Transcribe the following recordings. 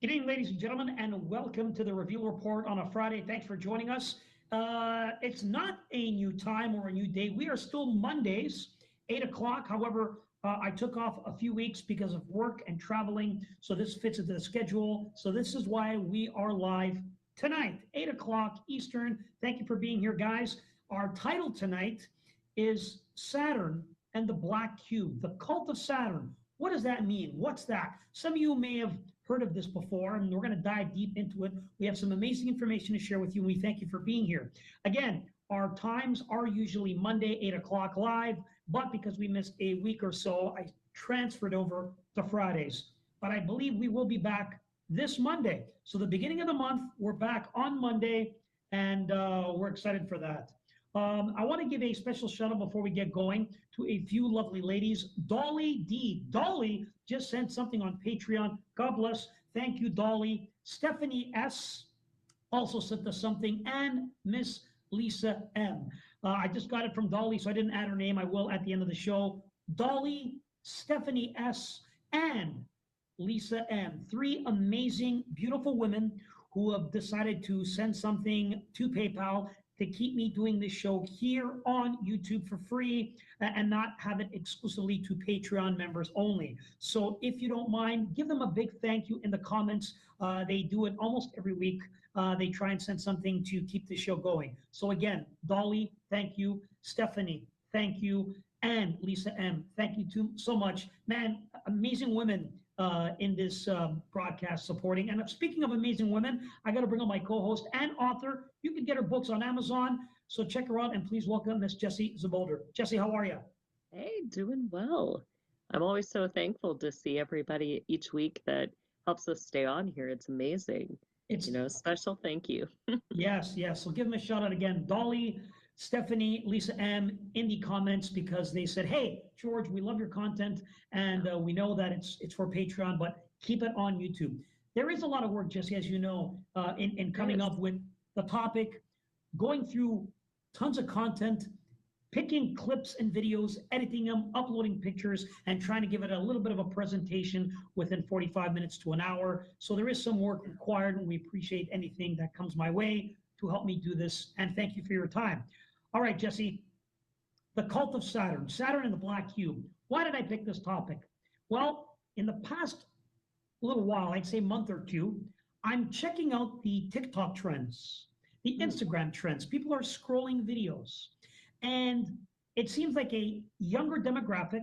Good evening, ladies and gentlemen, and welcome to the Reveal Report on a Friday. Thanks for joining us. It's not a new time or a new day. We are still Mondays, 8 o'clock. However, I took off a few weeks because of work and traveling, so this fits into the schedule. So this is why we are live tonight, 8 o'clock Eastern. Thank you for being here, guys. Our title tonight is Saturn and the Black Cube, the cult of Saturn. What does that mean? What's that? Some of you may have heard of this before, and we're going to dive deep into it. We have some amazing information to share with you, and we thank you for being here. Again, our times are usually Monday, 8 o'clock live, but because we missed a week or so, I transferred over to Fridays. But I believe we will be back this Monday. So the beginning of the month, we're back on Monday, and we're excited for that. I want to give a special shout out before we get going to a few lovely ladies. Dolly D. Dolly just sent something on Patreon. God bless. Thank you, Dolly. Stephanie S. also sent us something, and Miss Lisa M. I just got it from Dolly, so I didn't add her name. I will at the end of the show. Dolly, Stephanie S., and Lisa M. Three amazing, beautiful women who have decided to send something to PayPal to keep me doing this show here on YouTube for free and not have it exclusively to Patreon members only. So if you don't mind, give them a big thank you in the comments. They do it almost every week. They try and send something to keep the show going. So again, Dolly, thank you. Stephanie, thank you. And Lisa M, thank you so much. Man, amazing women in this broadcast supporting. And speaking of amazing women, I got to bring on my co-host and author. You can get her books on Amazon. So check her out and please welcome Miss Jessie Czebotar. Jessie, how are you? Hey, doing well. I'm always so thankful to see everybody each week that helps us stay on here. It's amazing. It's Special thank you. yes, yes. So give them a shout out again. Dolly, Stephanie, Lisa M in the comments because they said, hey, George, we love your content and we know that it's for Patreon, but keep it on YouTube. There is a lot of work, Jesse, as you know, in coming up with the topic, going through tons of content, picking clips and videos, editing them, uploading pictures, and trying to give it a little bit of a presentation within 45 minutes to an hour. So there is some work required, and we appreciate anything that comes my way to help me do this. And thank you for your time. All right, Jesse, the cult of Saturn, Saturn and the Black Cube. Why did I pick this topic? Well, in the past little while, I'd say month or two, I'm checking out the TikTok trends, the Instagram trends. People are scrolling videos. And it seems like a younger demographic,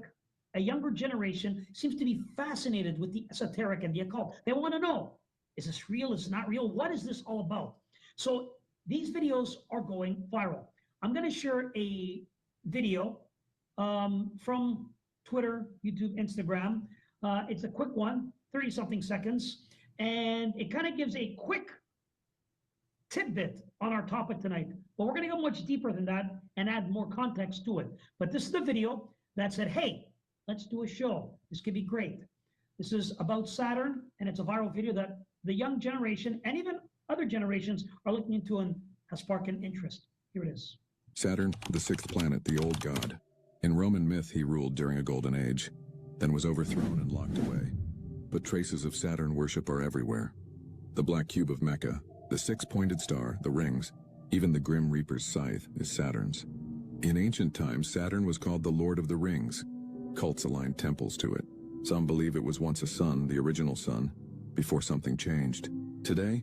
a younger generation seems to be fascinated with the esoteric and the occult. They want to know, is this real? Is it not real? What is this all about? So these videos are going viral. I'm going to share a video from Twitter, YouTube, Instagram. It's a quick one, 30-something seconds, and it kind of gives a quick tidbit on our topic tonight. But we're going to go much deeper than that and add more context to it. But this is the video that said, hey, let's do a show. This could be great. This is about Saturn, and it's a viral video that the young generation and even other generations are looking into and has sparked an interest. Here it is. Saturn, the sixth planet, the old god. In Roman myth, he ruled during a golden age, then was overthrown and locked away. But traces of Saturn worship are everywhere. The Black Cube of Mecca, the six-pointed star, the rings, even the Grim Reaper's scythe is Saturn's. In ancient times, Saturn was called the Lord of the Rings. Cults aligned temples to it. Some believe it was once a sun, the original sun, before something changed. Today,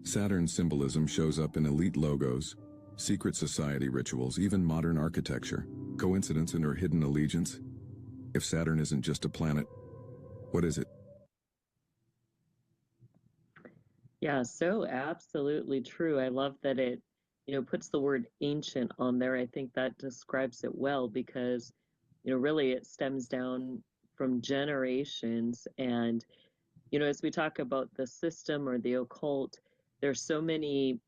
Saturn's symbolism shows up in elite logos, secret society rituals, even modern architecture. Coincidence in her hidden allegiance? If Saturn isn't just a planet, what is it? Yeah, so absolutely true. I love that it, puts the word ancient on there. I think that describes it well because, really it stems down from generations. And, as we talk about the system or the occult, there's so many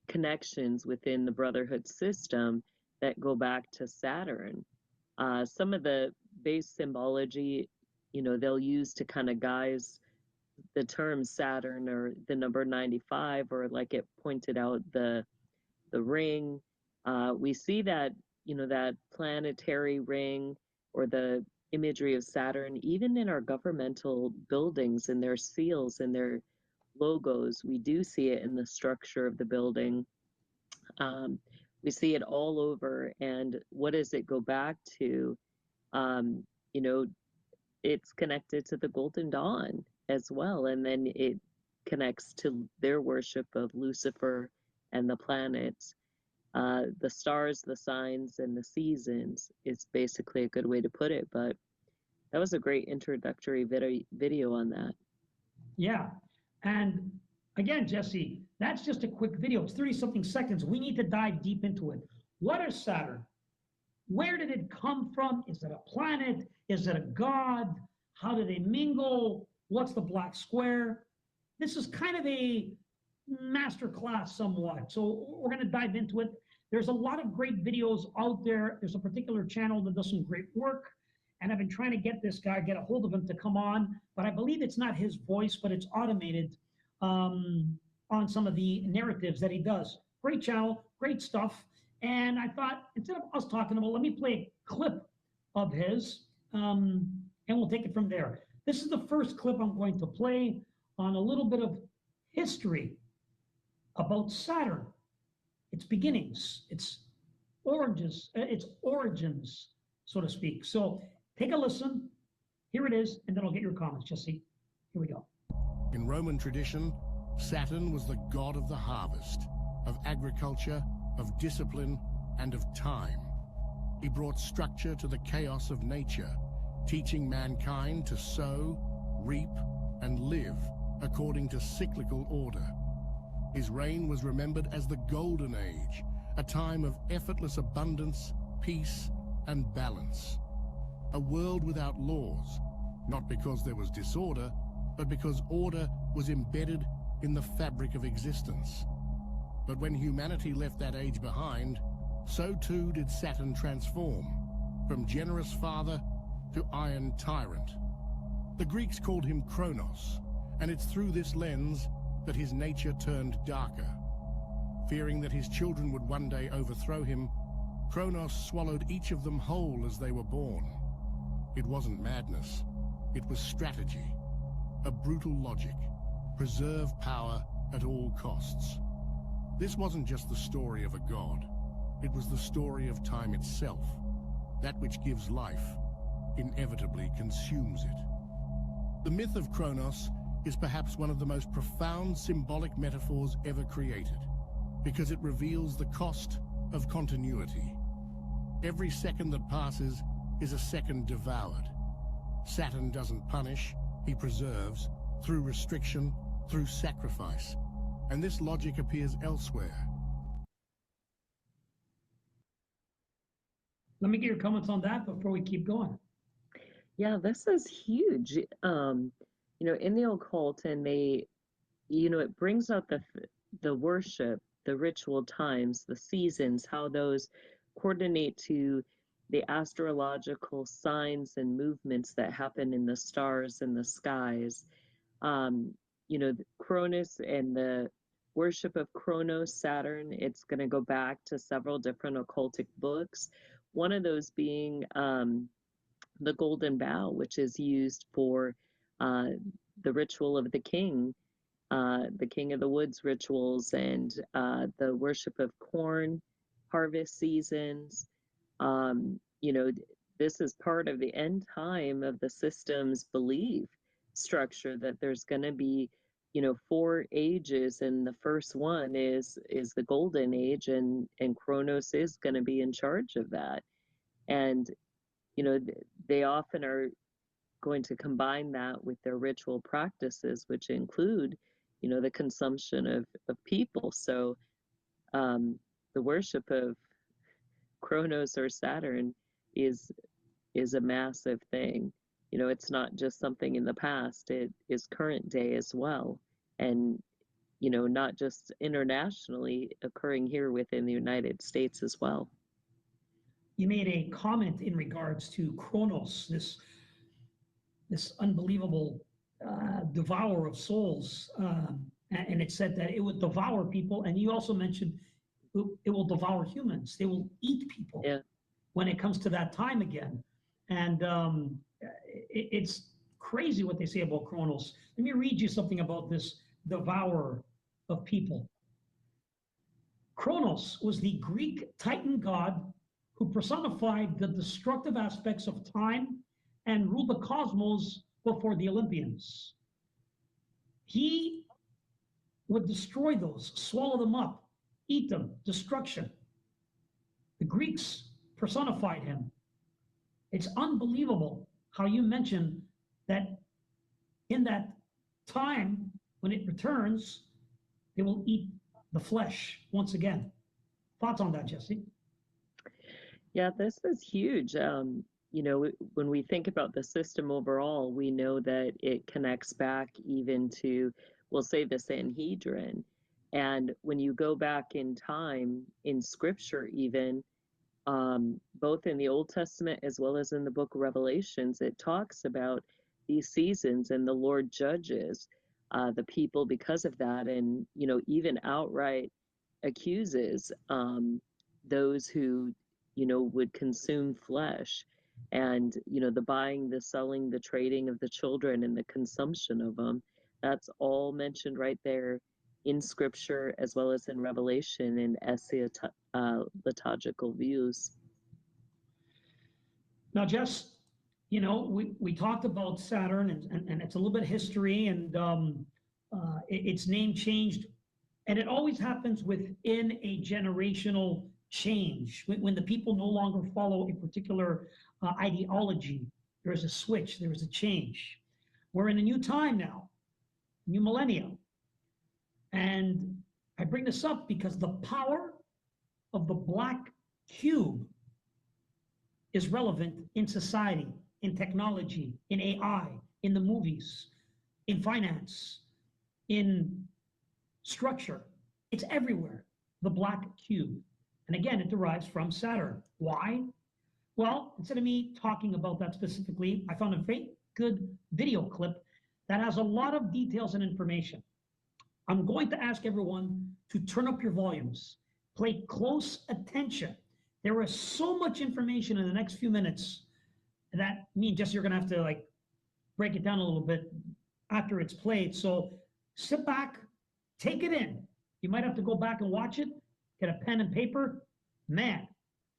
connections within the Brotherhood system that go back to Saturn. Some of the base symbology, they'll use to kind of guise the term Saturn or the number 95, or like it pointed out, the ring. We see that, that planetary ring or the imagery of Saturn, even in our governmental buildings and their seals and their logos. We do see it in the structure of the building. We see it all over. And what does it go back to? You know, it's connected to the Golden Dawn as well. And then it connects to their worship of Lucifer and the planets. The stars, the signs, and the seasons is basically a good way to put it. But that was a great introductory video on that. Yeah. And again, Jesse, that's just a quick video. It's 30-something seconds. We need to dive deep into it. What is Saturn? Where did it come from? Is it a planet? Is it a god? How do they mingle? What's the black square? This is kind of a master class somewhat. So we're going to dive into it. There's a lot of great videos out there. There's a particular channel that does some great work. And I've been trying to get this guy, get a hold of him to come on. But I believe it's not his voice, but it's automated on some of the narratives that he does. Great channel, great stuff. And I thought, instead of us talking about, let me play a clip of his, and we'll take it from there. This is the first clip I'm going to play on a little bit of history about Saturn, its beginnings, its origins, so to speak. So take a listen. Here it is, and then I'll get your comments, Jesse. Here we go. In Roman tradition, Saturn was the god of the harvest, of agriculture, of discipline, and of time. He brought structure to the chaos of nature, teaching mankind to sow, reap, and live according to cyclical order. His reign was remembered as the Golden Age, a time of effortless abundance, peace, and balance. A world without laws, not because there was disorder, but because order was embedded in the fabric of existence. But when humanity left that age behind, so too did Saturn transform, from generous father to iron tyrant. The Greeks called him Kronos, and it's through this lens that his nature turned darker. Fearing that his children would one day overthrow him, Kronos swallowed each of them whole as they were born. It wasn't madness, it was strategy, a brutal logic, preserve power at all costs. This wasn't just the story of a god, it was the story of time itself. That which gives life inevitably consumes it. The myth of Kronos is perhaps one of the most profound symbolic metaphors ever created, because it reveals the cost of continuity. Every second that passes is a second devoured. Saturn doesn't punish, he preserves, through restriction, through sacrifice. And this logic appears elsewhere. Let me get your comments on that before we keep going. Yeah, this is huge. You know, in the occult, and they, you know, it brings out the worship, the ritual times, the seasons, how those coordinate to the astrological signs and movements that happen in the stars and the skies. You know, Cronus and the worship of Kronos, Saturn, it's going to go back to several different occultic books. One of those being the Golden Bough, which is used for the ritual of the king of the woods rituals, and the worship of corn, harvest seasons. You know, this is part of the end time of the system's belief structure that there's going to be, you know, 4 ages, and the first one is the golden age, and Kronos is going to be in charge of that. And you know, they often are going to combine that with their ritual practices, which include, you know, the consumption of people. So the worship of Kronos or Saturn is a massive thing. You know, it's not just something in the past, it is current day as well. And, you know, not just internationally, occurring here within the United States as well. You made a comment in regards to Kronos, this unbelievable devourer of souls, and it said that it would devour people. And you also mentioned it will devour humans. They will eat people. Yeah. When it comes to that time again. And it's crazy what they say about Kronos. Let me read you something about this devourer of people. Kronos was the Greek Titan god who personified the destructive aspects of time and ruled the cosmos before the Olympians. He would destroy those, swallow them up, eat them, destruction. The Greeks personified him. It's unbelievable how you mentioned that in that time when it returns, they will eat the flesh once again. Thoughts on that, Jessie? Yeah, this is huge. You know, when we think about the system overall, we know that it connects back even to, we'll say, the Sanhedrin. And when you go back in time, in scripture even, both in the Old Testament as well as in the book of Revelations, it talks about these seasons, and the Lord judges the people because of that, and, you know, even outright accuses those who, you know, would consume flesh, and, you know, the buying, the selling, the trading of the children and the consumption of them. That's all mentioned right there in scripture as well as in Revelation and eschatological views. Now, Jess, you know, we talked about Saturn, and it's a little bit of history, and its name changed, and it always happens within a generational change. When the people no longer follow a particular ideology, there is a switch, there is a change. We're in a new time now, new millennium. And I bring this up because the power of the black cube is relevant in society, in technology, in AI, in the movies, in finance, in structure. It's everywhere, the black cube. And again, it derives from Saturn. Why? Well, instead of me talking about that specifically, I found a very good video clip that has a lot of details and information. I'm going to ask everyone to turn up your volumes, pay close attention. There is so much information in the next few minutes that me and Jesse are gonna have to like break it down a little bit after it's played. So sit back, take it in. You might have to go back and watch it, get a pen and paper. Man,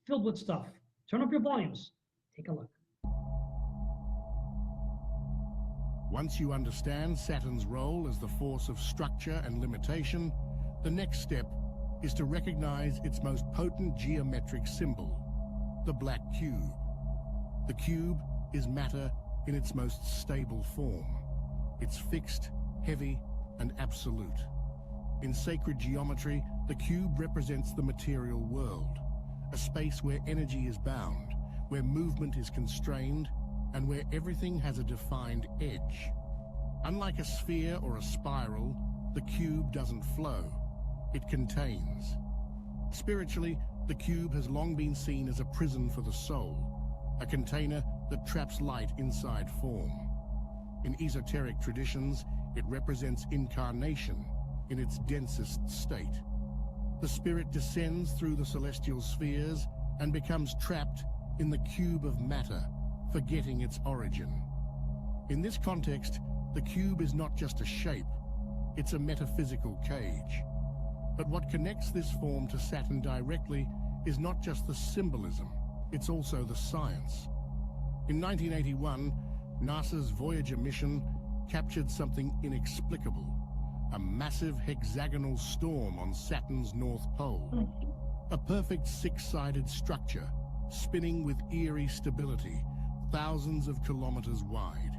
filled with stuff. Turn up your volumes, take a look. Once you understand Saturn's role as the force of structure and limitation, the next step is to recognize its most potent geometric symbol, the black cube. The cube is matter in its most stable form. It's fixed, heavy, and absolute. In sacred geometry, the cube represents the material world, a space where energy is bound, where movement is constrained, and where everything has a defined edge. Unlike a sphere or a spiral, the cube doesn't flow, it contains. Spiritually, the cube has long been seen as a prison for the soul, a container that traps light inside form. In esoteric traditions, it represents incarnation in its densest state. The spirit descends through the celestial spheres and becomes trapped in the cube of matter, forgetting its origin. In this context, the cube is not just a shape, it's a metaphysical cage. But what connects this form to Saturn directly is not just the symbolism, it's also the science. In 1981, NASA's Voyager mission captured something inexplicable, a massive hexagonal storm on Saturn's North Pole. A perfect six-sided structure, spinning with eerie stability, thousands of kilometers wide.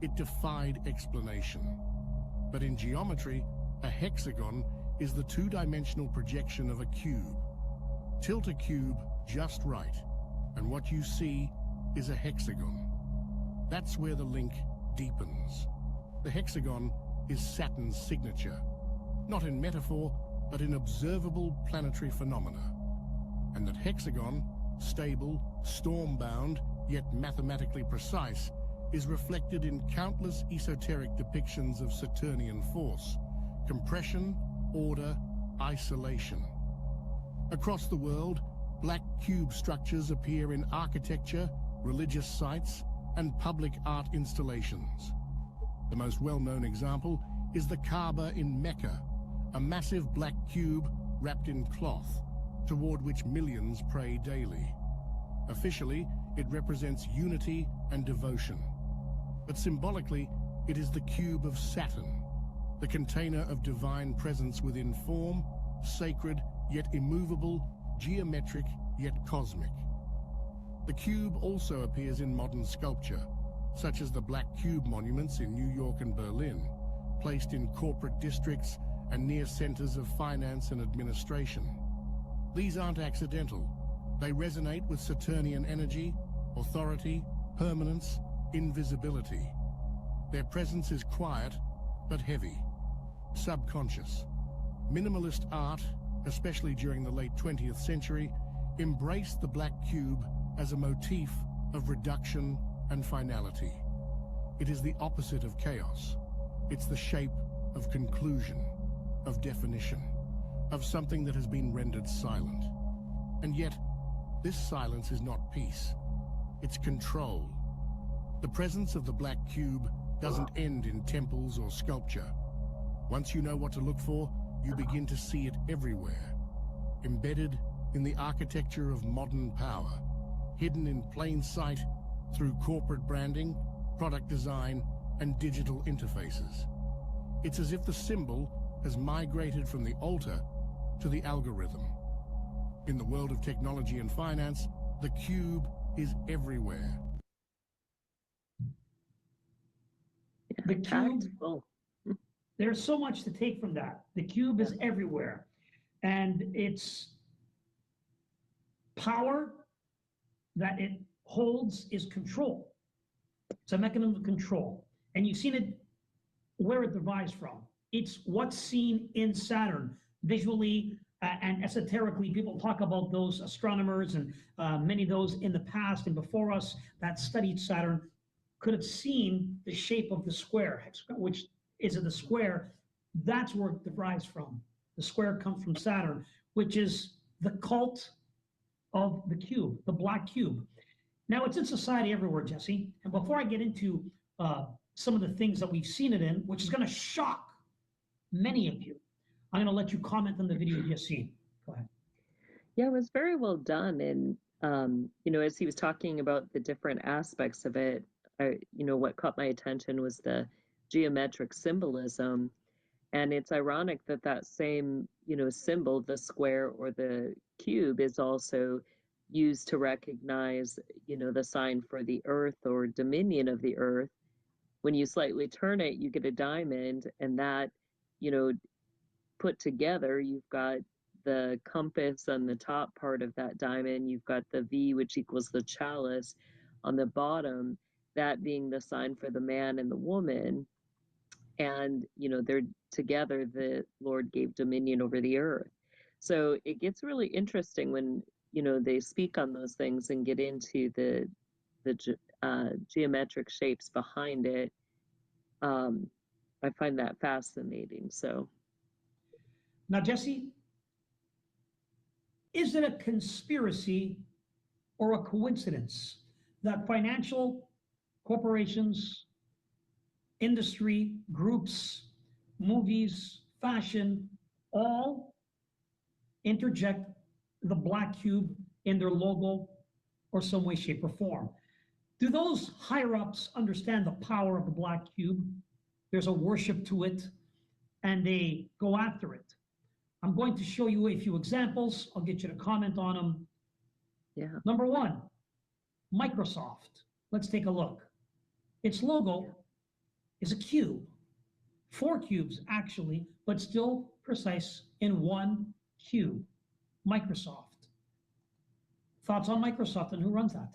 It defied explanation. But in geometry, a hexagon is the two-dimensional projection of a cube. Tilt a cube just right, and what you see is a hexagon. That's where the link deepens. The hexagon is Saturn's signature, not in metaphor, but in observable planetary phenomena. And that hexagon, stable, storm-bound, yet mathematically precise, is reflected in countless esoteric depictions of Saturnian force, compression, order, isolation. Across the world, black cube structures appear in architecture, religious sites, and public art installations. The most well-known example is the Kaaba in Mecca, a massive black cube wrapped in cloth, toward which millions pray daily. Officially, it represents unity and devotion. But symbolically, it is the cube of Saturn, the container of divine presence within form, sacred yet immovable, geometric yet cosmic. The cube also appears in modern sculpture, such as the Black Cube monuments in New York and Berlin, placed in corporate districts and near centers of finance and administration. These aren't accidental. They resonate with Saturnian energy, authority, permanence, invisibility. Their presence is quiet, but heavy, subconscious. Minimalist art, especially during the late 20th century, embraced the black cube as a motif of reduction and finality. It is the opposite of chaos. It's the shape of conclusion, of definition, of something that has been rendered silent. And yet, this silence is not peace. It's control. The presence of the black cube doesn't end in temples or sculpture. Once you know what to look for, you begin to see it everywhere. Embedded in the architecture of modern power, hidden in plain sight through corporate branding, product design, and digital interfaces. It's as if the symbol has migrated from the altar to the algorithm. In the world of technology and finance, the cube is everywhere. The cube, Tactful. there's so much to take from that. The cube is everywhere. And its power that it holds is control. It's a mechanism of control. And you've seen it where it derives from. It's what's seen in Saturn visually and esoterically. People talk about those astronomers and many of those in the past and before us that studied Saturn could have seen the shape of the square, which is the square. That's where it derives from. The square comes from Saturn, which is the cult of the cube, the black cube. Now, it's in society everywhere, Jesse. And before I get into some of the things that we've seen it in, which is going to shock many of you, I'm going to let you comment on the video you've just seen. Go ahead. Yeah, it was very well done. And, as he was talking about the different aspects of it, what caught my attention was the geometric symbolism. And it's ironic that that same, symbol, the square or the cube, is also used to recognize, the sign for the earth or dominion of the earth. When you slightly turn it, you get a diamond, and that, put together, you've got the compass on the top part of that diamond, you've got the V, which equals the chalice on the bottom, that being the sign for the man and the woman. And, they're together, the Lord gave dominion over the earth. So it gets really interesting when, they speak on those things and get into the geometric shapes behind it. I find that fascinating. So Now, Jesse, is it a conspiracy or a coincidence that financial corporations, industry groups, movies, fashion, all interject the black cube in their logo or some way, shape, or form? Do those higher ups understand the power of the black cube? There's a worship to it, and they go after it. I'm going to show you a few examples. I'll get you to comment on them. yeah. Number one, Microsoft. Let's take a look. Its logo is a cube. 4 cubes, actually, but still precise in one cube. Microsoft. Thoughts on Microsoft and who runs that?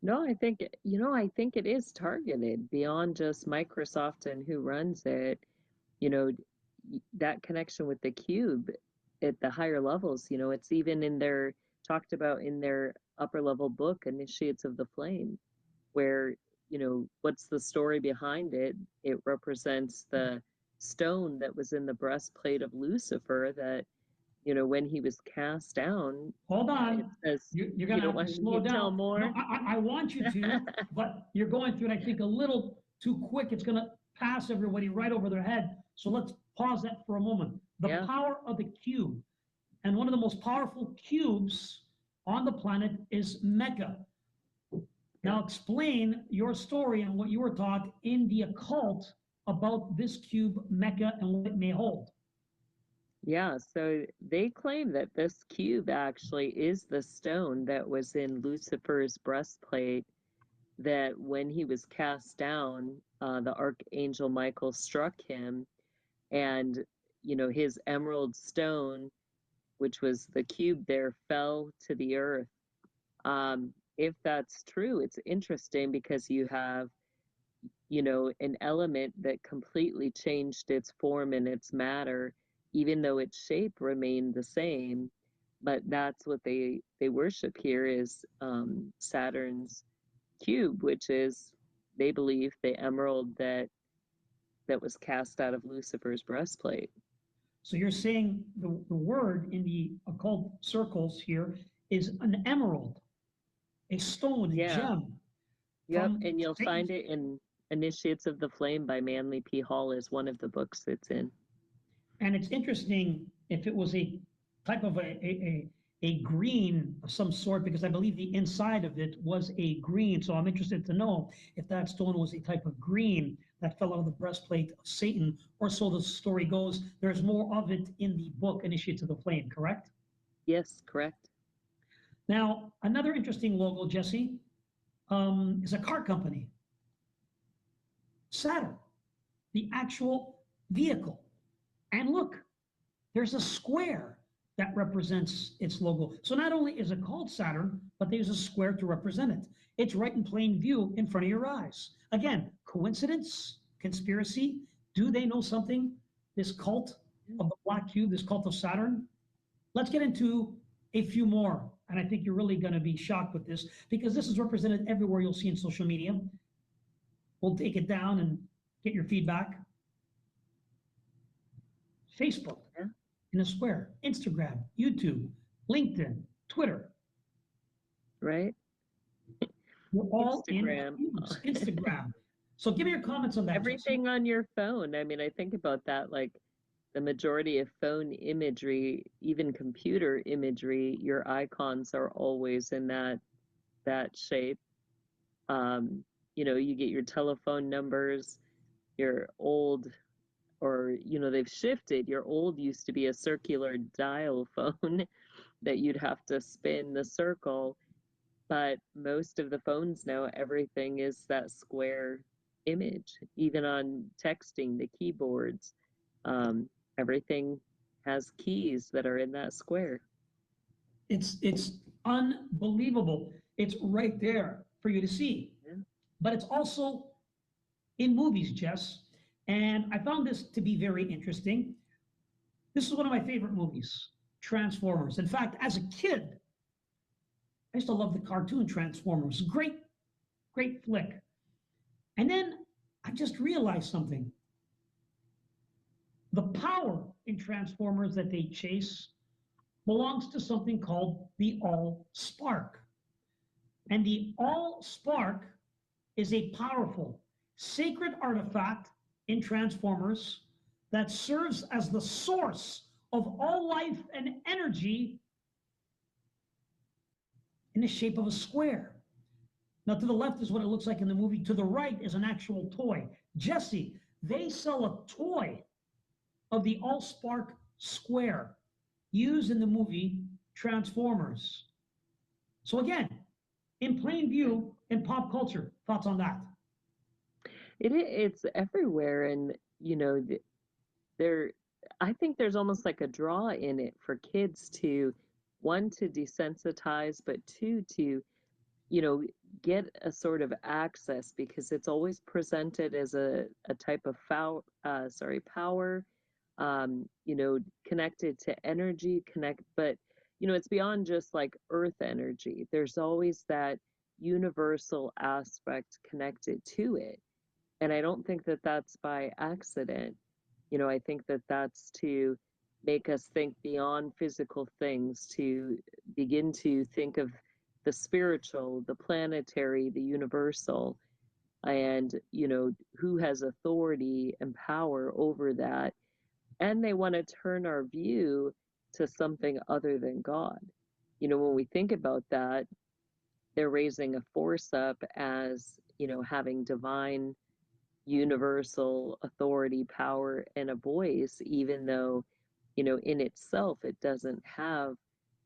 No, I think it is targeted beyond just Microsoft and who runs it. That connection with the cube at the higher levels, it's even talked about in their upper level book, Initiates of the Flame, where, what's the story behind it? It represents the stone that was in the breastplate of Lucifer that, when he was cast down, Hold it on. says, You're you going to don't have want to me slow to tell down. No, more? I want you to, but you're going through it, I think, a little too quick. It's going to pass everybody right over their head. So let's pause that for a moment. The Yeah. power of the cube. And one of the most powerful cubes on the planet is Mecca. Now explain your story and what you were taught in the occult about this cube, Mecca, and what it may hold. Yeah, so they claim that this cube actually is the stone that was in Lucifer's breastplate, that when he was cast down, the archangel Michael struck him, and his emerald stone, which was the cube there, fell to the earth. If that's true, it's interesting because you have an element that completely changed its form and its matter, even though its shape remained the same. But that's what they worship here is Saturn's cube, which is, they believe, the emerald that was cast out of Lucifer's breastplate. So you're saying the word in the occult circles here is an emerald, a stone, a gem. Yep, and you'll find it in Initiates of the Flame by Manly P. Hall is one of the books it's in. And it's interesting if it was a type of a green of some sort, because I believe the inside of it was a green. So I'm interested to know if that stone was a type of green that fell out of the breastplate of Satan, or so the story goes. There's more of it in the book Initiates of the Flame, correct? Yes, correct. Now, another interesting logo, Jesse, is a car company. Saturn, the actual vehicle. And look, there's a square that represents its logo. So not only is it called Saturn, but there's a square to represent it. It's right in plain view in front of your eyes. Again, coincidence, conspiracy? Do they know something? This cult of the Black Cube, this cult of Saturn? Let's get into a few more. And I think you're really going to be shocked with this, because this is represented everywhere you'll see in social media. We'll take it down and get your feedback. Facebook, in a square, Instagram, YouTube, LinkedIn, Twitter. Right? We're all Instagram. in Instagram. So give me your comments on that. Everything Jesse. on your phone. I mean, I think about that, like the majority of phone imagery, even computer imagery, your icons are always in that shape. You get your telephone numbers, your old, or they've shifted. Your old used to be a circular dial phone that you'd have to spin the circle, but most of the phones now, everything is that square image. Even on texting, the keyboards, everything has keys that are in that square. It's unbelievable. It's right there for you to see. Yeah. But it's also in movies, Jess. And I found this to be very interesting. This is one of my favorite movies, Transformers. In fact, as a kid, I used to love the cartoon Transformers. Great, great flick. And then I just realized something. The power in Transformers that they chase belongs to something called the All Spark. And the All Spark is a powerful, sacred artifact in Transformers that serves as the source of all life and energy in the shape of a square. Now, to the left is what it looks like in the movie. To the right is an actual toy. Jesse, they sell a toy of the Allspark square used in the movie Transformers. So again, in plain view in pop culture, thoughts on that? It's everywhere, and there. I think there's almost like a draw in it for kids to, one, to desensitize, but two, to get a sort of access, because it's always presented as a type of power, connected to energy, but it's beyond just like earth energy. There's always that universal aspect connected to it. And I don't think that that's by accident. I think that that's to make us think beyond physical things, to begin to think of the spiritual, the planetary, the universal, and, who has authority and power over that. And they want to turn our view to something other than God. When we think about that, they're raising a force up as, having divine, universal authority, power, and a voice, even though, in itself, it doesn't have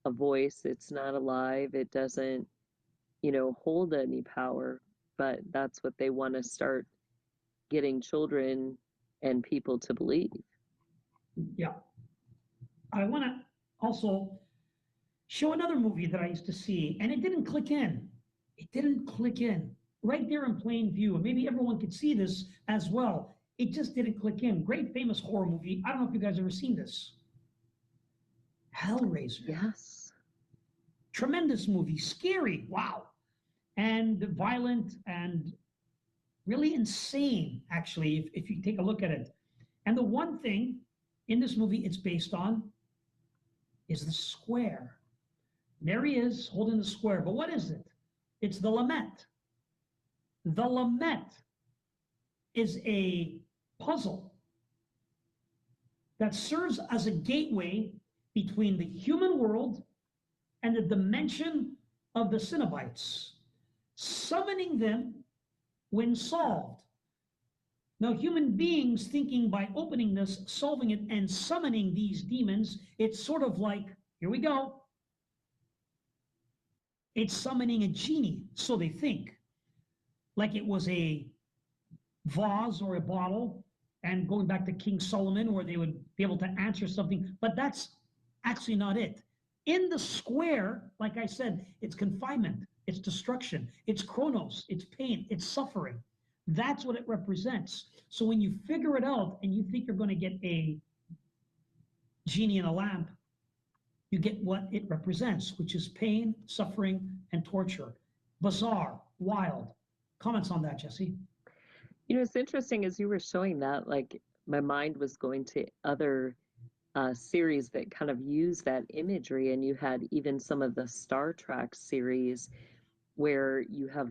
a voice. It's not alive. It doesn't, hold any power. But that's what they want to start getting children and people to believe. Yeah. I want to also show another movie that I used to see, and it didn't click in. It didn't click in right there in plain view. And maybe everyone could see this as well. It just didn't click in. Great famous horror movie. I don't know if you guys ever seen this. Hellraiser. Yes. Tremendous movie. Scary. Wow. And violent and really insane, actually, if you take a look at it. And the one thing in this movie it's based on is the square. There he is holding the square. But what is it? It's the lament. The lament is a puzzle that serves as a gateway between the human world and the dimension of the Cenobites, summoning them when solved. Now, human beings thinking by opening this, solving it, and summoning these demons, it's sort of like, here we go. It's summoning a genie, so they think, like it was a vase or a bottle, and going back to King Solomon, where they would be able to answer something, but that's actually not it. In the square, like I said, it's confinement, it's destruction, it's chronos, it's pain, it's suffering. That's what it represents. So when you figure it out and you think you're going to get a genie in a lamp, you get what it represents, which is pain, suffering, and torture. Bizarre, wild. Comments on that, Jessie? It's interesting as you were showing that, like my mind was going to other series that kind of use that imagery, and you had even some of the Star Trek series where you have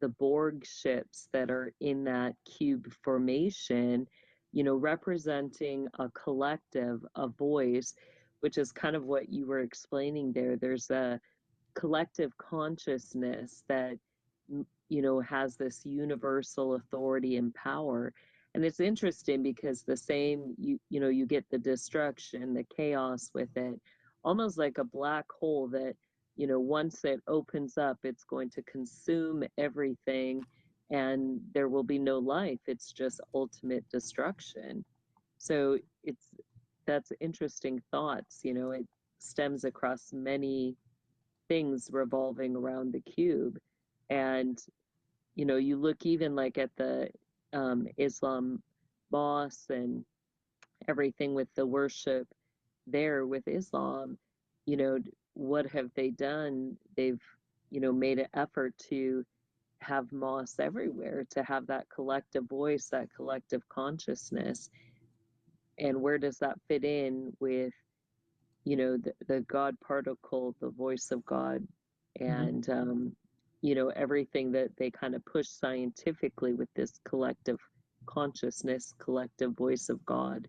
the Borg ships that are in that cube formation, representing a collective, a voice, which is kind of what you were explaining there. There's a collective consciousness that, has this universal authority and power. And it's interesting because the same, you get the destruction, the chaos with it, almost like a black hole that, once it opens up, it's going to consume everything and there will be no life. It's just ultimate destruction. So that's interesting thoughts. It stems across many things revolving around the cube. And, you look even like at the Islam mosque and everything with the worship there with Islam, what have they done? They've, made an effort to have mosques everywhere, to have that collective voice, that collective consciousness. And where does that fit in with, the God particle, the voice of God, and, everything that they kind of push scientifically with this collective consciousness, collective voice of God.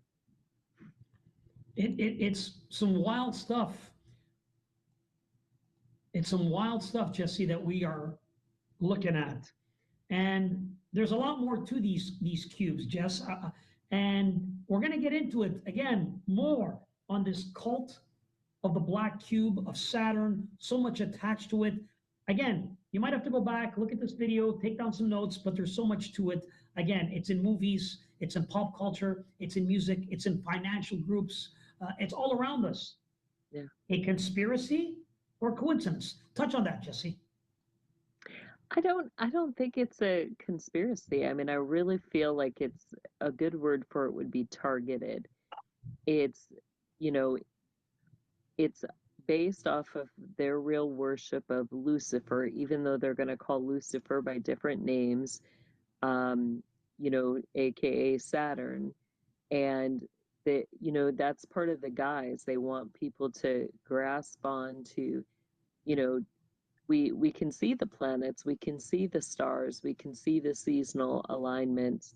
It's some wild stuff. It's some wild stuff, Jessie, that we are looking at. And there's a lot more to these cubes, Jess. And we're going to get into it again more on this cult of the black cube of Saturn, so much attached to it. Again, you might have to go back, look at this video, take down some notes, but there's so much to it. Again, it's in movies, it's in pop culture, it's in music, it's in financial groups. It's all around us. Yeah. A conspiracy or coincidence? Touch on that, Jessie. I don't think it's a conspiracy. I mean, I really feel like it's a good word for it would be targeted. It's, it's based off of their real worship of Lucifer, even though they're going to call Lucifer by different names, aka Saturn. And, that, that's part of the guise. They want people to grasp on to, you know, we can see the planets, we can see the stars, we can see the seasonal alignments.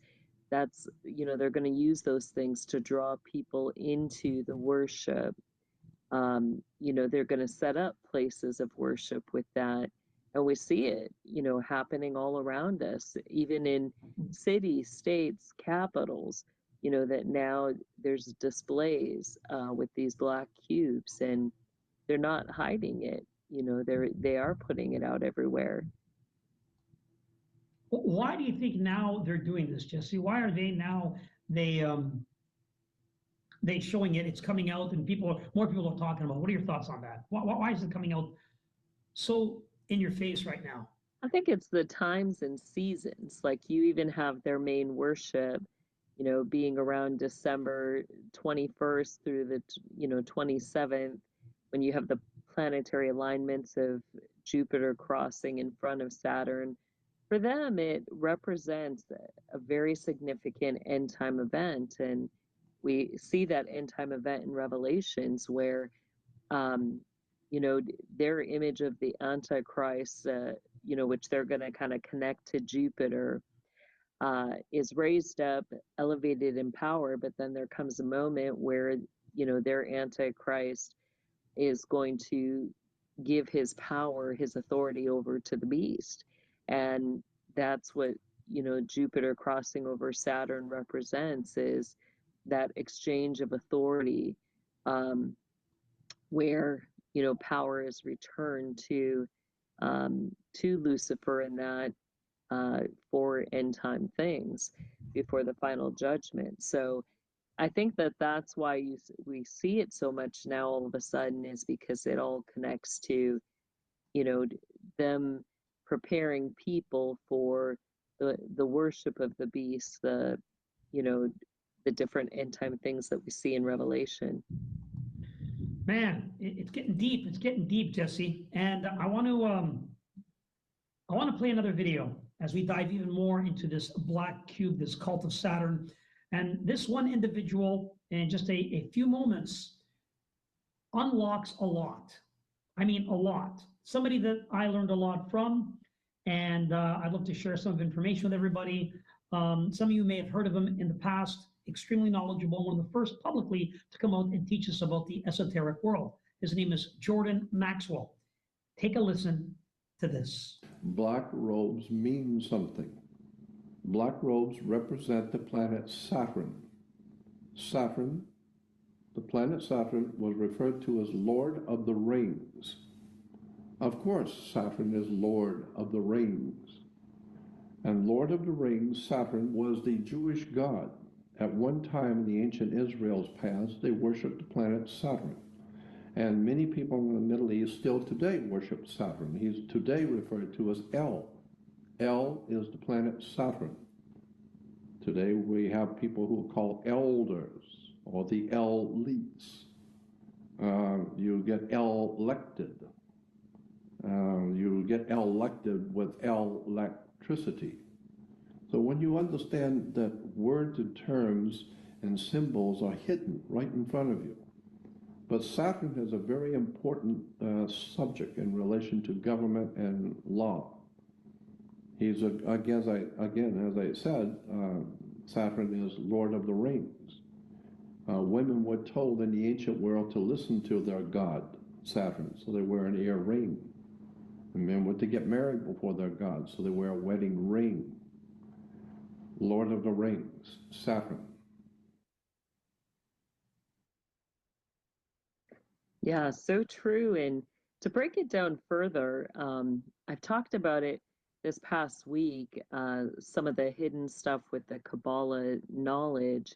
That's, they're going to use those things to draw people into the worship. They're going to set up places of worship with that. And we see it, happening all around us, even in cities, states, capitals, that now there's displays with these black cubes, and they're not hiding it. They are putting it out everywhere. Why do you think now they're doing this, Jesse? Why are they now they showing it? It's coming out, and more people are talking about it. What are your thoughts on that? Why is it coming out so in your face right now? I think it's the times and seasons. Like, you even have their main worship, being around December 21st through the 27th, when you have the planetary alignments of Jupiter crossing in front of Saturn. For them, it represents a very significant end time event. And we see that end time event in Revelations where, their image of the Antichrist, which they're going to kind of connect to Jupiter, is raised up, elevated in power. But then there comes a moment where, their Antichrist is going to give his power, his authority over to the beast. And that's what, Jupiter crossing over Saturn represents, is that exchange of authority, where, power is returned to Lucifer, and that for end time things before the final judgment. So I think that that's why we see it so much now all of a sudden, is because it all connects to, them preparing people for the worship of the beast, the different end time things that we see in Revelation. Man, it's getting deep. It's getting deep, Jesse. And I want to play another video as we dive even more into this black cube, this cult of Saturn. And this one individual, in just a few moments, unlocks a lot. I mean, a lot. Somebody that I learned a lot from, and I'd love to share some information with everybody. Some of you may have heard of him in the past. Extremely knowledgeable, one of the first publicly to come out and teach us about the esoteric world. His name is Jordan Maxwell. Take a listen to this. Black robes mean something. Black robes represent the planet Saturn. Saturn, the planet Saturn, was referred to as Lord of the Rings. Of course, Saturn is Lord of the Rings. And Lord of the Rings, Saturn, was the Jewish god. At one time in the ancient Israel's past, they worshipped the planet Saturn. And many people in the Middle East still today worship Saturn. He's today referred to as El. El is the planet Saturn. Today we have people who call elders, or the elites. You get elected. You get elected with electricity. So when you understand that words and terms and symbols are hidden right in front of you. But Saturn is a very important subject in relation to government and law. He's, again, as I said, Saturn is Lord of the Rings. Women were told in the ancient world to listen to their god, Saturn, so they wear an ear ring. And men were to get married before their god, so they wear a wedding ring. Lord of the Rings, Saturn. Yeah, so true. And to break it down further, I've talked about it this past week, some of the hidden stuff with the Kabbalah knowledge.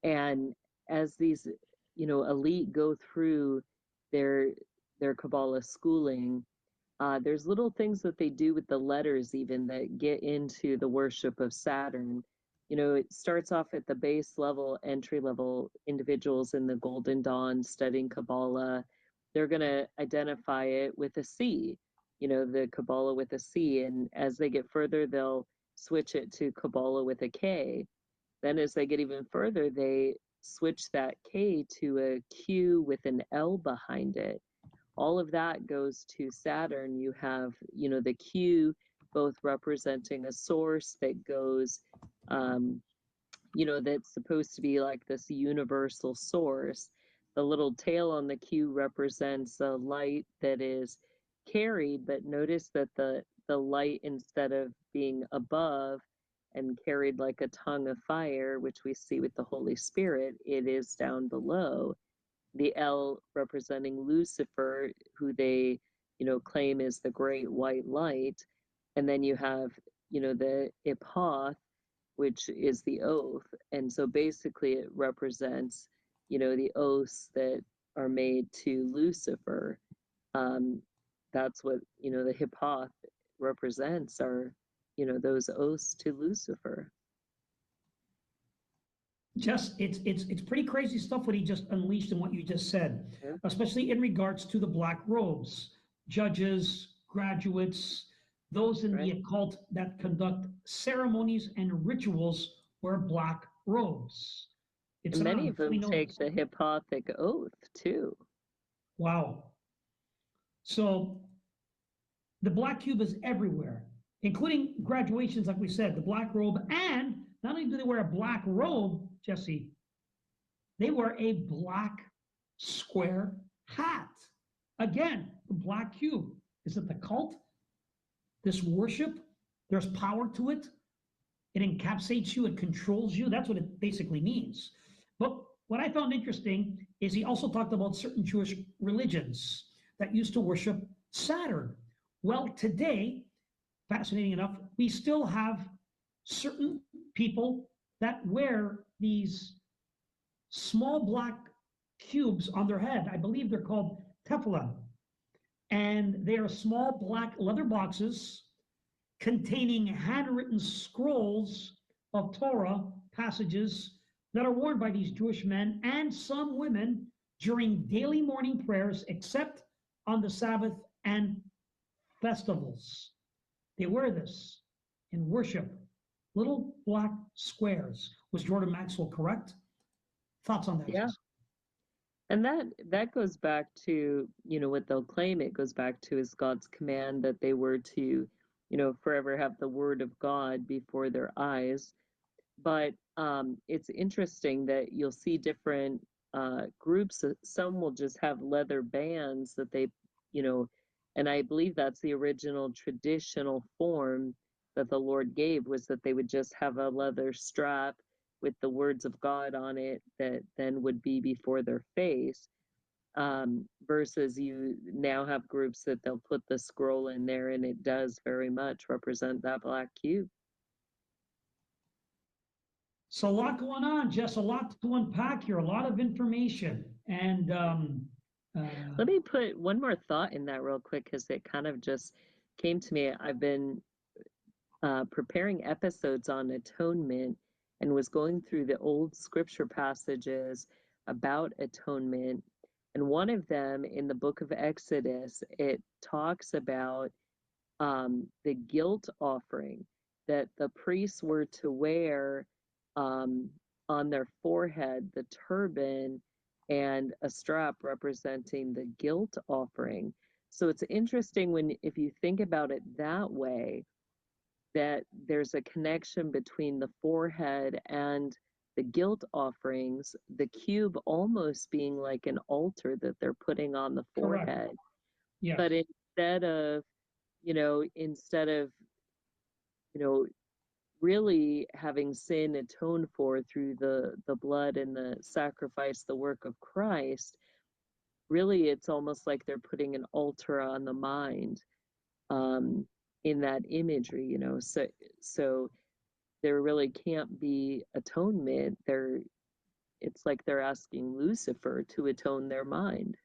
And as these, elite go through their Kabbalah schooling, there's little things that they do with the letters even that get into the worship of Saturn. It starts off at the base level, entry level individuals in the Golden Dawn studying Kabbalah. They're going to identify it with a C, the Kabbalah with a C. And as they get further, they'll switch it to Kabbalah with a K. Then as they get even further, they switch that K to a Q with an L behind it, all of that goes to Saturn. You have, the Q both representing a source that goes, that's supposed to be like this universal source. The little tail on the Q represents a light that is carried, but notice that the light, instead of being above and carried like a tongue of fire, which we see with the Holy Spirit, it is down below. The L representing Lucifer, who they, claim is the great white light. And then you have, the epoth, which is the oath. And so basically it represents, the oaths that are made to Lucifer. That's what, the epoth represents, are, those oaths to Lucifer. Just it's pretty crazy stuff what he just unleashed and what you just said, Yeah. especially in regards to the black robes, judges, graduates, those in the occult that conduct ceremonies and rituals wear black robes. It's And many of them take the Hippothic oath too. Wow. So the black cube is everywhere, including graduations, like we said, the black robe. And not only do they wear a black robe, Jesse, they wear a black square hat. Again, the black cube. Is it the cult? This worship? There's power to it. It encapsulates you, it controls you. That's what it basically means. But what I found interesting is he also talked about certain Jewish religions that used to worship Saturn. Well, today, fascinating enough, we still have certain people that wear these small black cubes on their head. I believe they're called tefillin. And they are small black leather boxes containing handwritten scrolls of Torah passages that are worn by these Jewish men and some women during daily morning prayers, except on the Sabbath and festivals. They wear this in worship. Little black squares. Was Jordan Maxwell correct? Thoughts on that? Yeah. And that goes back to, what they'll claim it goes back to is God's command that they were to, forever have the word of God before their eyes. But it's interesting that you'll see different groups. Some will just have leather bands that they, and I believe that's the original traditional form that the Lord gave, was that they would just have a leather strap with the words of God on it that then would be before their face, versus you now have groups that they'll put the scroll in there, and it does very much represent that black cube. So a lot going on, Jess, a lot to unpack here, a lot of information. And let me put one more thought in that real quick, because it kind of just came to me. I've been preparing episodes on atonement and was going through the old scripture passages about atonement. And one of them in the book of Exodus, it talks about the guilt offering that the priests were to wear on their forehead, the turban and a strap representing the guilt offering. So it's interesting if you think about it that way, that there's a connection between the forehead and the guilt offerings, the cube almost being like an altar that they're putting on the forehead. Yes. But instead of really having sin atoned for through the blood and the sacrifice, the work of Christ, really it's almost like they're putting an altar on the mind in that imagery, so there really can't be atonement. It's like they're asking Lucifer to atone their mind.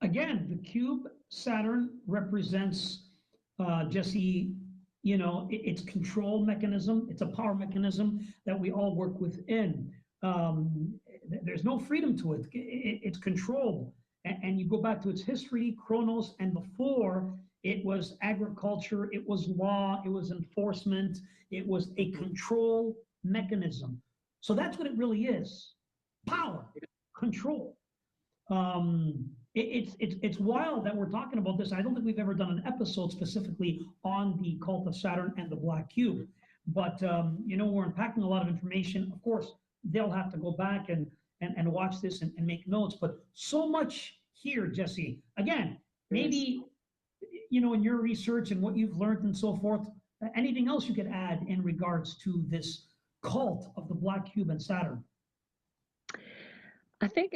Again, the cube Saturn represents Jesse, it's control mechanism. It's a power mechanism that we all work within. There's no freedom to it. It's control. And you go back to its history, Chronos, and before it was agriculture, it was law, it was enforcement, it was a control mechanism. So that's what it really is: power, control. It's wild that we're talking about this. I don't think we've ever done an episode specifically on the cult of Saturn and the Black Cube, but we're unpacking a lot of information. Of course, they'll have to go back and watch this and make notes. But so much here, Jesse. Again, maybe in your research and what you've learned and so forth. Anything else you could add in regards to this cult of the Black Cube and Saturn? I think,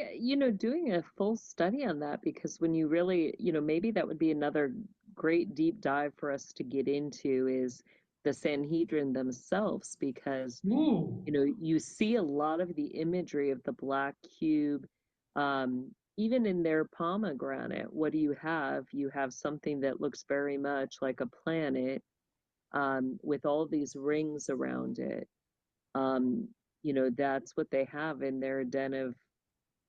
doing a full study on that, because when you really, maybe that would be another great deep dive for us to get into, is the Sanhedrin themselves, because, Ooh. you see a lot of the imagery of the Black Cube, even in their pomegranate. What do you have? You have something that looks very much like a planet, with all these rings around it. That's what they have in their den of,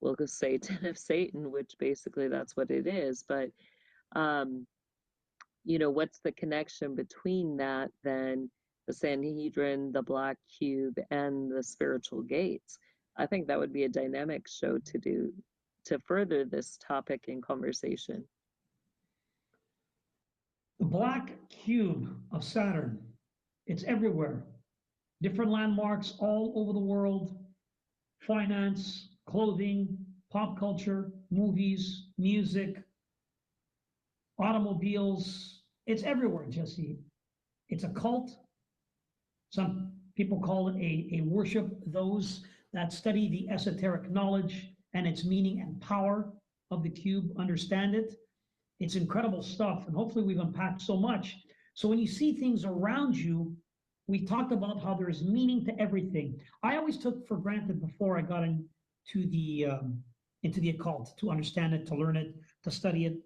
we'll just say den of Satan, which basically that's what it is. But, what's the connection between that, then the Sanhedrin, the Black Cube, and the spiritual gates? I think that would be a dynamic show to do to further this topic in conversation. The Black Cube of Saturn. It's everywhere. Different landmarks all over the world. Finance, clothing, pop culture, movies, music, automobiles. It's everywhere, Jesse. It's a cult. Some people call it a worship. Those that study the esoteric knowledge and its meaning and power of the cube understand it. It's incredible stuff, and hopefully we've unpacked so much. So when you see things around you, we talked about how there is meaning to everything. I always took for granted before I got into the occult, to understand it, to learn it, to study it.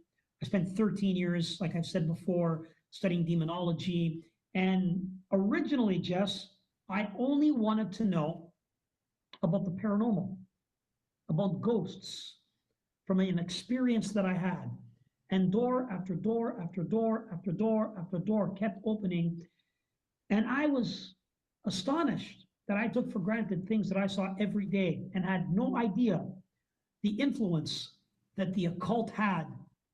I spent 13 years, like I've said before, studying demonology. And originally, Jess, I only wanted to know about the paranormal, about ghosts, from an experience that I had. And door after door after door after door after door kept opening. And I was astonished that I took for granted things that I saw every day and had no idea the influence that the occult had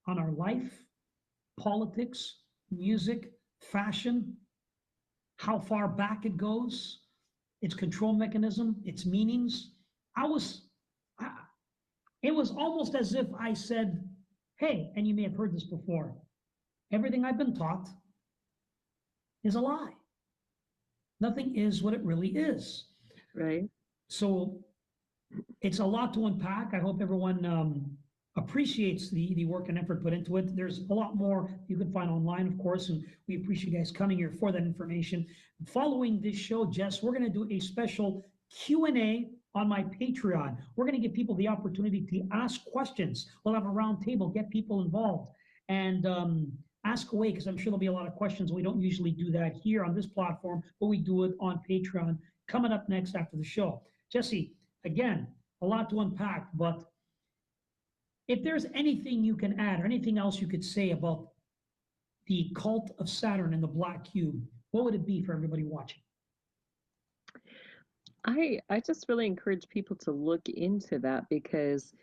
on our life, politics, music, fashion, how far back it goes, its control mechanism, its meanings. It was almost as if I said, hey, and you may have heard this before, everything I've been taught is a lie. Nothing is what it really is. Right. So it's a lot to unpack. I hope everyone appreciates the work and effort put into it. There's a lot more you can find online, of course, and we appreciate you guys coming here for that information. Following this show, Jess, we're going to do a special Q&A on my Patreon. We're going to give people the opportunity to ask questions. We'll have a round table, get people involved, and ask away, because I'm sure there'll be a lot of questions. We don't usually do that here on this platform, but we do it on Patreon coming up next after the show. Jesse, again, a lot to unpack, but if there's anything you can add or anything else you could say about the cult of Saturn and the Black Cube, what would it be for everybody watching? I just really encourage people to look into that, because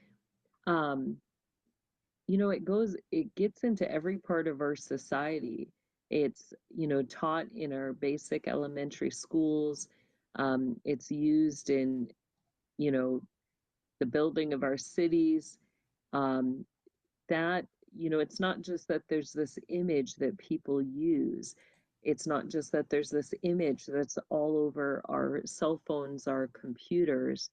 it gets into every part of our society. It's taught in our basic elementary schools. It's used in the building of our cities. That it's not just that there's this image that people use. It's not just that there's this image that's all over our cell phones, our computers.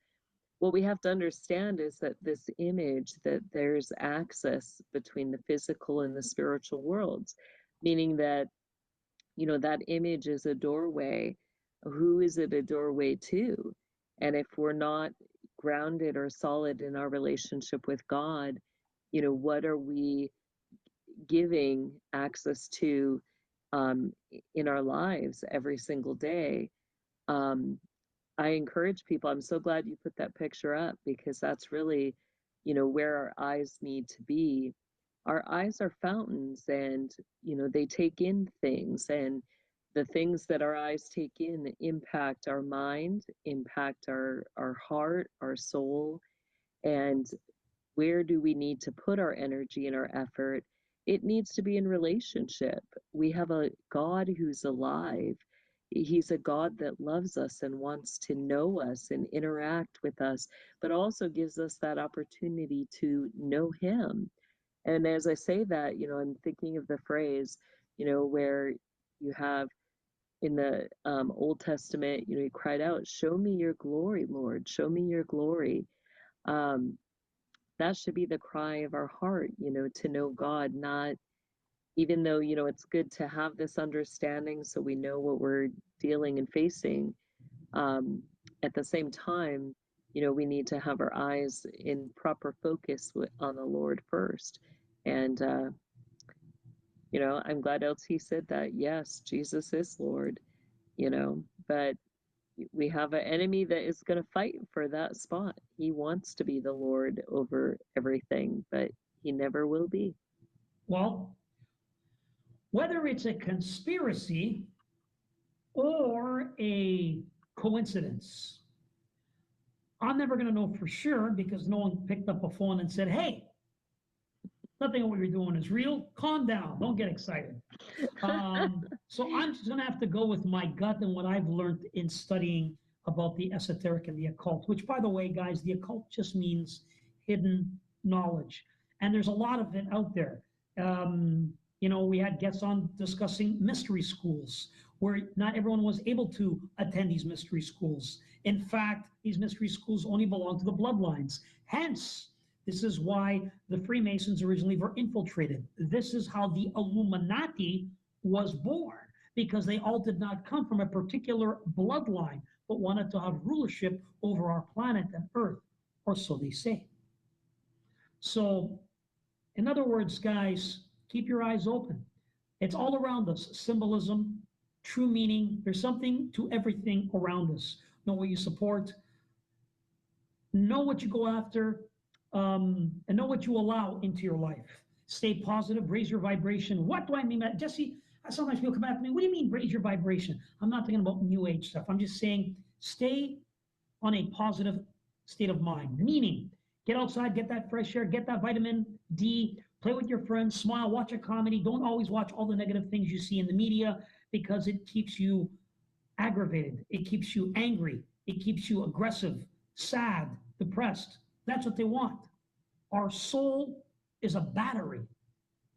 What we have to understand is that this image, that there's access between the physical and the spiritual worlds, meaning that, that image is a doorway. Who is it a doorway to? And if we're not grounded or solid in our relationship with God, what are we giving access to in our lives every single day? I encourage people, I'm so glad you put that picture up, because that's really, where our eyes need to be. Our eyes are fountains, and, they take in things, and the things that our eyes take in impact our mind, impact our heart, our soul, and where do we need to put our energy and our effort? It needs to be in relationship. We have a God who's alive. He's a God that loves us and wants to know us and interact with us, but also gives us that opportunity to know him. And as I say that, I'm thinking of the phrase, where you have in the Old Testament, he cried out, "Show me your glory, Lord, show me your glory." That should be the cry of our heart, to know God, not even though, it's good to have this understanding so we know what we're dealing and facing. At the same time, we need to have our eyes in proper focus on the Lord first. And, I'm glad LT said that. Yes, Jesus is Lord, but we have an enemy that is going to fight for that spot. He wants to be the Lord over everything, but he never will be. Well, whether it's a conspiracy or a coincidence, I'm never going to know for sure because no one picked up a phone and said, "Hey, nothing of what you're doing is real. Calm down. Don't get excited." So I'm just going to have to go with my gut and what I've learned in studying about the esoteric and the occult, which, by the way, guys, the occult just means hidden knowledge. And there's a lot of it out there. We had guests on discussing mystery schools, where not everyone was able to attend these mystery schools. In fact, these mystery schools only belong to the bloodlines. Hence, this is why the Freemasons originally were infiltrated. This is how the Illuminati was born, because they all did not come from a particular bloodline, but wanted to have rulership over our planet and Earth, or so they say. So, in other words, guys, keep your eyes open. It's all around us. Symbolism, true meaning. There's something to everything around us. Know what you support. Know what you go after. And know what you allow into your life. Stay positive. Raise your vibration. What do I mean by that? Jesse, sometimes people come back to me, "What do you mean raise your vibration?" I'm not thinking about new age stuff. I'm just saying stay on a positive state of mind. Meaning, get outside, get that fresh air, get that vitamin D, play with your friends, smile, watch a comedy. Don't always watch all the negative things you see in the media because it keeps you aggravated. It keeps you angry. It keeps you aggressive, sad, depressed. That's what they want. Our soul is a battery.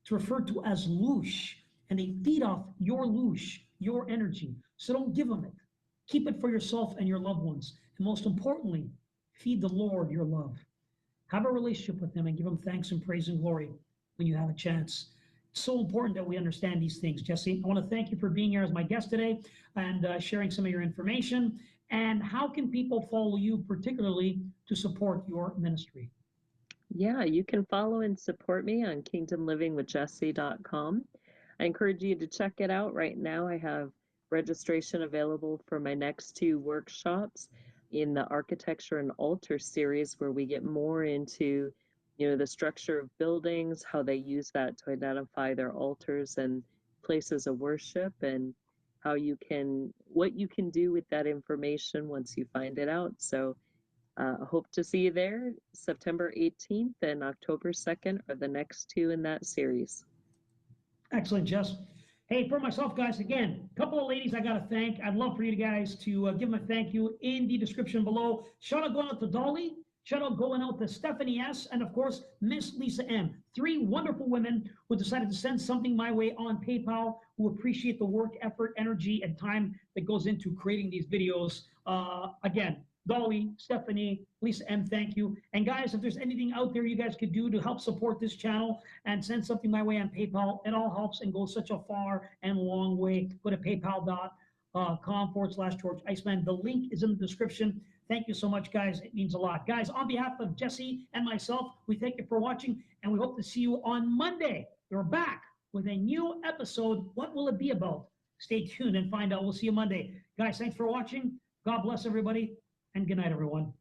It's referred to as loosh, and they feed off your loosh, your energy. So don't give them it. Keep it for yourself and your loved ones. And most importantly, feed the Lord your love. Have a relationship with him and give him thanks and praise and glory when you have a chance. It's so important that we understand these things. Jesse, I want to thank you for being here as my guest today and sharing some of your information. And how can people follow you particularly to support your ministry? Yeah, you can follow and support me on kingdomlivingwithjessie.com. I encourage you to check it out. Right now, I have registration available for my next 2 workshops in the Architecture and Altar series, where we get more into, the structure of buildings, how they use that to identify their altars and places of worship, and what you can do with that information once you find it out. So hope to see you there. September 18th and October 2nd are the next 2 in that series. Excellent, Jess. Hey, for myself, guys, again, a couple of ladies I got to thank. I'd love for you guys to give them a thank you in the description below. Shout out going out to Dolly. Shout out going out to Stephanie S. And, of course, Miss Lisa M. 3 wonderful women who decided to send something my way on PayPal, who appreciate the work, effort, energy, and time that goes into creating these videos. Again, Dolly, Stephanie, Lisa M, thank you. And guys, if there's anything out there you guys could do to help support this channel and send something my way on PayPal, it all helps and goes such a far and long way. Go to paypal.com/George Iceman. The link is in the description. Thank you so much, guys. It means a lot. Guys, on behalf of Jesse and myself, we thank you for watching, and we hope to see you on Monday. We're back with a new episode. What will it be about? Stay tuned and find out. We'll see you Monday. Guys, thanks for watching. God bless everybody. And good night, everyone.